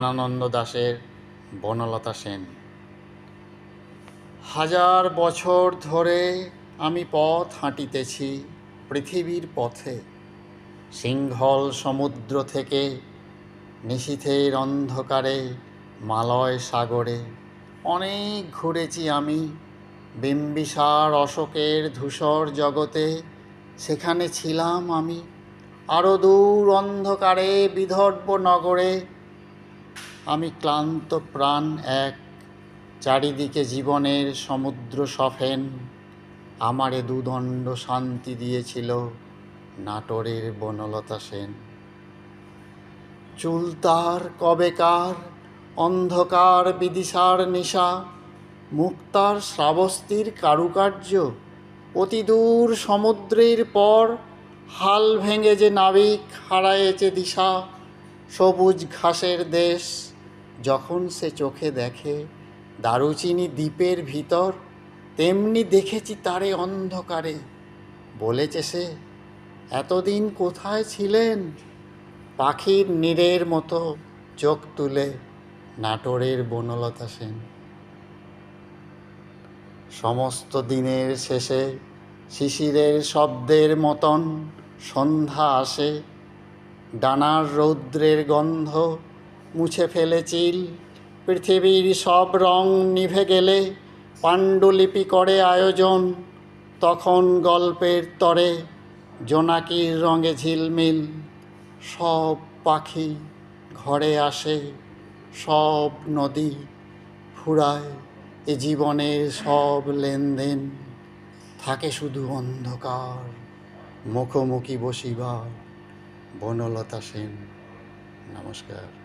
আনন্দ দাশের বনলতা সেন। হাজার বছর ধরে আমি পথ হাঁটিতেছি পৃথিবীর পথে, সিংহল সমুদ্র থেকে নিশীথের অন্ধকারে মালয় সাগরে। অনেক ঘুরেছি আমি বিম্বিসার অশোকের ধূসর জগতে, সেখানে ছিলাম আমি। আরও দূর অন্ধকারে বিদর্ভ নগরে আমি ক্লান্ত প্রাণ এক, চারিদিকে জীবনের সমুদ্র সফেন। আমারে দুদণ্ড শান্তি দিয়েছিল নাটোরের বনলতা সেন। চুল তার কবেকার, অন্ধকার বিদিশার নিশা, মুখ তার শ্রাবস্তির কারুকার্য। অতি দূর সমুদ্রের পর হাল ভেঙে যে নাবিক হারায়েছে দিশা। সবুজ ঘাসের দেশ যখন সে চোখে দেখে দারুচিনি দ্বীপের ভিতর, তেমনি দেখেছি তারে অন্ধকারে। বলেছে সে, এতদিন কোথায় ছিলেন? পাখির নীড়ের মতো চোখ তুলে নাটোরের বনলতা সেন। সমস্ত দিনের শেষে শিশিরের শব্দের মতন সন্ধ্যা আসে। ডানার রৌদ্রের গন্ধ মুছে ফেলে চিল। পৃথিবীর সব রং নিভে গেলে পাণ্ডুলিপি করে আয়োজন। তখন গল্পের তরে জোনাকির রঙে ঝিলমিল। সব পাখি ঘরে আসে, সব নদী ফুরায়, এ জীবনের সব লেনদেন। থাকে শুধু অন্ধকার, মুখোমুখি বসিবার বনলতা সেন। নমস্কার।